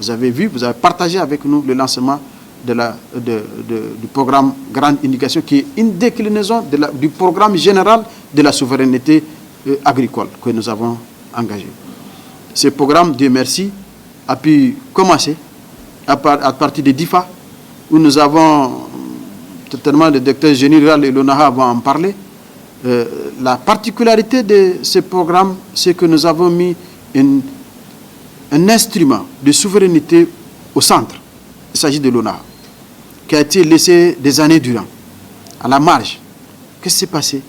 Vous avez vu, vous avez partagé avec nous le lancement du programme Grande Indication, qui est une déclinaison du programme général de la souveraineté agricole que nous avons engagé. Ce programme, Dieu merci, a pu commencer à partir de DIFA, où nous avons, certainement le docteur génie rural et l'ONAHA vont en parler. La particularité de ce programme, c'est que nous avons mis un instrument de souveraineté au centre. Il s'agit de l'ONAHA, qui a été laissé des années durant, à la marge. Qu'est-ce qui s'est passé?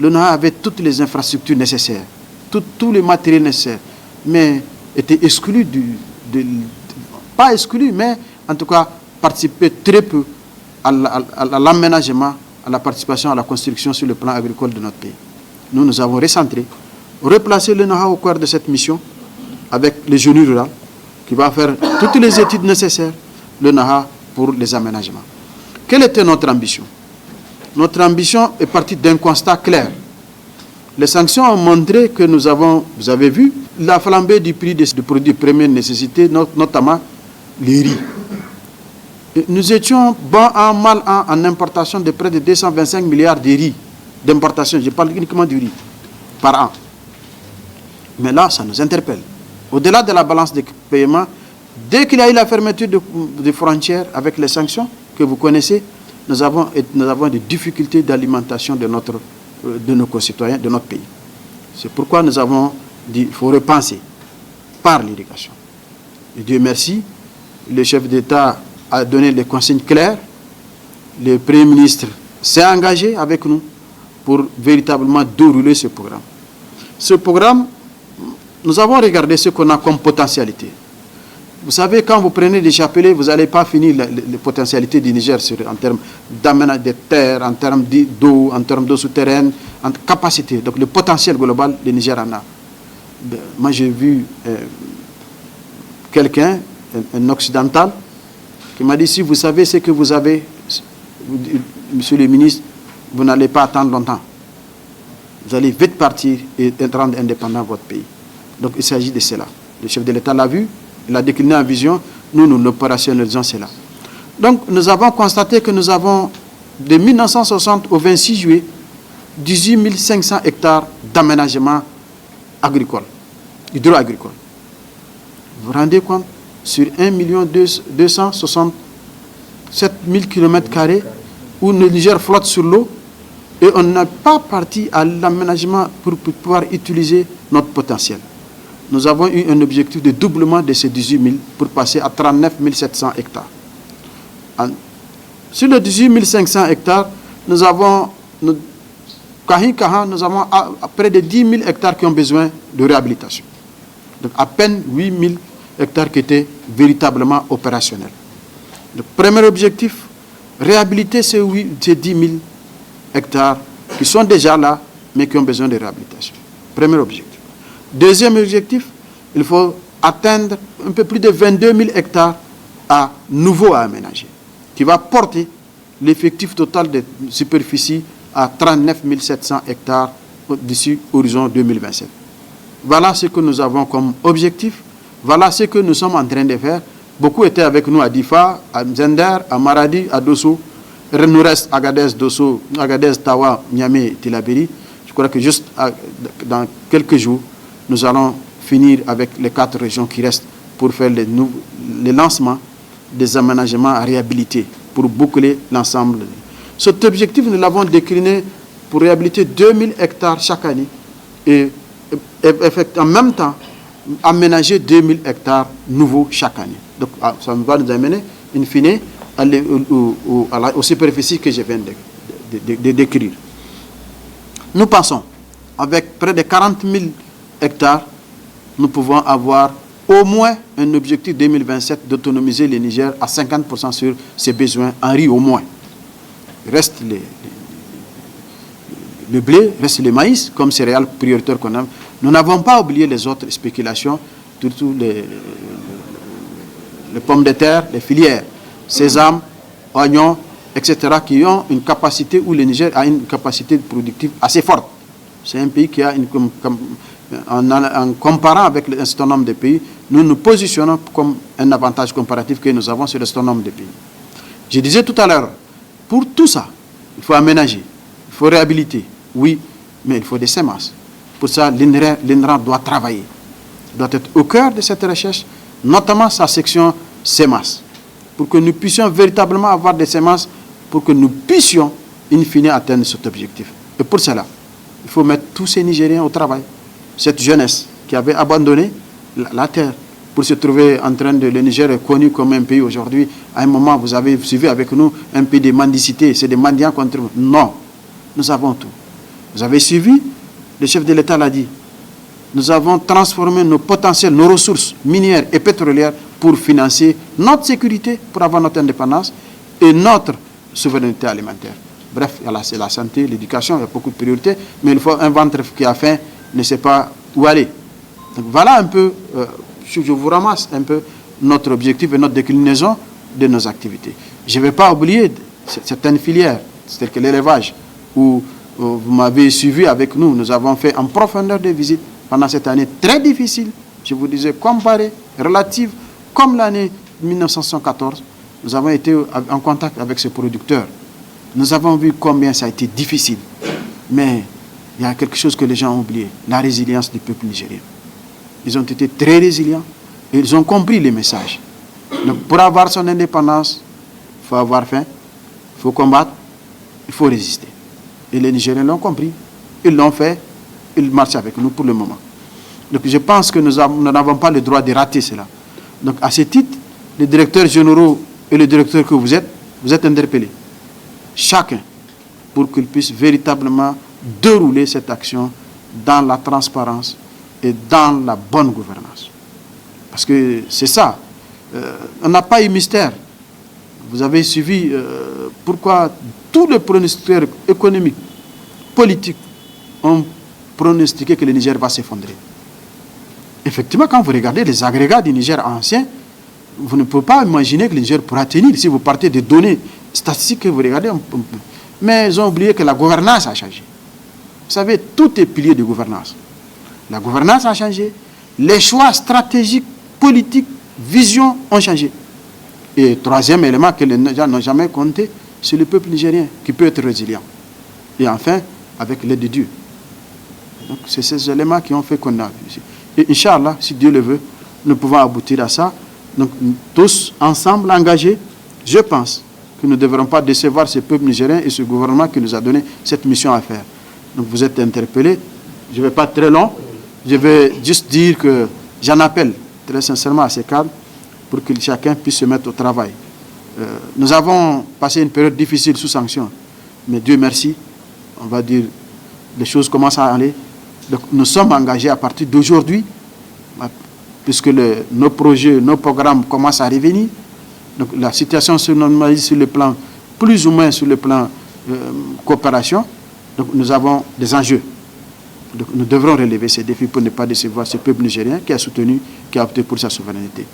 L'ONAHA avait toutes les infrastructures nécessaires, tous les matériels nécessaires, mais était exclu pas exclu, mais en tout cas participait très peu à l'aménagement, à la participation à la construction sur le plan agricole de notre pays. Nous avons recentré, replacé l'ONAHA au cœur de cette mission avec le génie rural qui va faire toutes les études nécessaires, l'ONAHA, pour les aménagements. Quelle était notre ambition? Notre ambition est partie d'un constat clair. Les sanctions ont montré que nous avons, vous avez vu, la flambée du prix des produits de première nécessité, notamment les riz. Nous étions bon an, mal an en importation de près de 225 milliards de riz d'importation. Je parle uniquement du riz par an. Mais là, ça nous interpelle. Au-delà de la balance de paiement, dès qu'il y a eu la fermeture des frontières avec les sanctions que vous connaissez, nous avons des difficultés d'alimentation de nos concitoyens, de notre pays. C'est pourquoi nous avons dit qu'il faut repenser par l'irrigation. Et Dieu merci, le chef d'État a donné des consignes claires. Le Premier ministre s'est engagé avec nous pour véritablement dérouler ce programme. Ce programme, nous avons regardé ce qu'on a comme potentialité. Vous savez, quand vous prenez des chapelets, vous n'allez pas finir les potentialités du Niger en termes d'aménagement de terre, en termes d'eau, en termes d'eau souterraine, en capacité. Donc le potentiel global, le Niger en a. Moi, j'ai vu quelqu'un, un occidental, qui m'a dit, si vous savez ce que vous avez, monsieur le ministre, vous n'allez pas attendre longtemps. Vous allez vite partir et rendre indépendant votre pays. Donc il s'agit de cela. Le chef de l'État l'a vu, il a décliné en vision, nous opérationnalisons cela. Donc nous avons constaté que nous avons, de 1960 au 26 juillet, 18 500 hectares d'aménagement agricole, hydro-agricole. Vous vous rendez compte? Sur 1 267 000 km² où le Niger flotte sur l'eau, et on n'a pas parti à l'aménagement pour pouvoir utiliser notre potentiel. Nous avons eu un objectif de doublement de ces 18 000 pour passer à 39 700 hectares. Sur les 18 500 hectares, nous avons près de 10 000 hectares qui ont besoin de réhabilitation. Donc à peine 8 000 hectares qui étaient véritablement opérationnels. Le premier objectif, réhabiliter ces 10 000 hectares qui sont déjà là, mais qui ont besoin de réhabilitation. Premier objectif. Deuxième objectif, il faut atteindre un peu plus de 22 000 hectares à nouveau à aménager, qui va porter l'effectif total de superficie à 39 700 hectares d'ici horizon 2027. Voilà ce que nous avons comme objectif. Voilà ce que nous sommes en train de faire. Beaucoup étaient avec nous à Difa, à Zender, à Maradi, à Dosso. Il nous reste Agadez, Dosso, Agadez, Tawa, Niamey, Tillabéri. Je crois que juste dans quelques jours, nous allons finir avec les 4 régions qui restent pour faire les lancements des aménagements à réhabiliter, pour boucler l'ensemble. Cet objectif, nous l'avons décliné pour réhabiliter 2000 hectares chaque année et en même temps aménager 2000 hectares nouveaux chaque année. Donc ça va nous amener, in fine, aux superficies que je viens de décrire. Nous pensons, avec près de 40 000 hectares, nous pouvons avoir au moins un objectif 2027 d'autonomiser le Niger à 50% sur ses besoins en riz au moins. Reste le blé, reste le maïs comme céréales prioritaires qu'on a. Nous n'avons pas oublié les autres spéculations, surtout les pommes de terre, les filières, sésame, oignons, etc., qui ont une capacité où le Niger a une capacité productive assez forte. C'est un pays qui a en comparant avec un certain nombre de pays, nous nous positionnons comme un avantage comparatif que nous avons sur un certain nombre de pays. Je disais tout à l'heure, pour tout ça, il faut aménager, il faut réhabiliter, oui, mais il faut des semences. Pour ça, l'INRA doit travailler, doit être au cœur de cette recherche, notamment sa section semences, pour que nous puissions véritablement avoir des semences, pour que nous puissions, in fine, atteindre cet objectif. Et pour cela, il faut mettre tous ces Nigériens au travail. Cette jeunesse qui avait abandonné la terre pour se trouver en train de... Le Niger est connu comme un pays aujourd'hui. À un moment, vous avez suivi avec nous un pays de mendicité. C'est des mendiants contre nous. Non, nous avons tout. Vous avez suivi, le chef de l'État l'a dit. Nous avons transformé nos potentiels, nos ressources minières et pétrolières pour financer notre sécurité, pour avoir notre indépendance et notre souveraineté alimentaire. Bref, c'est la santé, l'éducation, il y a beaucoup de priorités, mais il faut un ventre qui a faim, ne sait pas où aller. Donc voilà un peu, je vous ramasse un peu notre objectif et notre déclinaison de nos activités. Je ne vais pas oublier certaines filières, telles que l'élevage, où vous m'avez suivi avec nous. Nous avons fait en profondeur des visites pendant cette année très difficile, je vous disais comparée, relative, comme l'année 1914. Nous avons été en contact avec ces producteurs. Nous avons vu combien ça a été difficile. Mais il y a quelque chose que les gens ont oublié, la résilience du peuple nigérien. Ils ont été très résilients et ils ont compris les messages. Donc, pour avoir son indépendance, il faut avoir faim, il faut combattre, il faut résister. Et les Nigériens l'ont compris. Ils l'ont fait, ils marchent avec nous pour le moment. Donc je pense que nous n'avons pas le droit de rater cela. Donc à ce titre, les directeurs généraux et les directeurs que vous êtes interpellés. Chacun, pour qu'il puisse véritablement dérouler cette action dans la transparence et dans la bonne gouvernance. Parce que c'est ça. On n'a pas eu mystère. Vous avez suivi pourquoi tous les pronosticateurs économiques, politiques, ont pronostiqué que le Niger va s'effondrer. Effectivement, quand vous regardez les agrégats du Niger ancien, vous ne pouvez pas imaginer que le Niger pourra tenir si vous partez des données statistiques que vous regardez. Mais ils ont oublié que la gouvernance a changé. Vous savez, tout est pilier de gouvernance. La gouvernance a changé, les choix stratégiques, politiques, visions ont changé. Et troisième élément que les gens n'ont jamais compté, c'est le peuple nigérien qui peut être résilient. Et enfin, avec l'aide de Dieu. Donc, c'est ces éléments qui ont fait qu'on a vu ici. Et Inch'Allah, si Dieu le veut, nous pouvons aboutir à ça. Donc, tous ensemble engagés, je pense que nous ne devrons pas décevoir ce peuple nigérien et ce gouvernement qui nous a donné cette mission à faire. Donc, vous êtes interpellés. Je ne vais pas être très long. Je vais juste dire que j'en appelle très sincèrement à ces cadres pour que chacun puisse se mettre au travail. Nous avons passé une période difficile sous sanction, mais Dieu merci, on va dire, les choses commencent à aller. Donc, nous sommes engagés à partir d'aujourd'hui, puisque nos projets, nos programmes commencent à revenir. Donc, la situation se normalise sur le plan, plus ou moins sur le plan coopération. Donc, nous avons des enjeux. Donc, nous devrons relever ces défis pour ne pas décevoir ce peuple nigérien qui a soutenu, qui a opté pour sa souveraineté.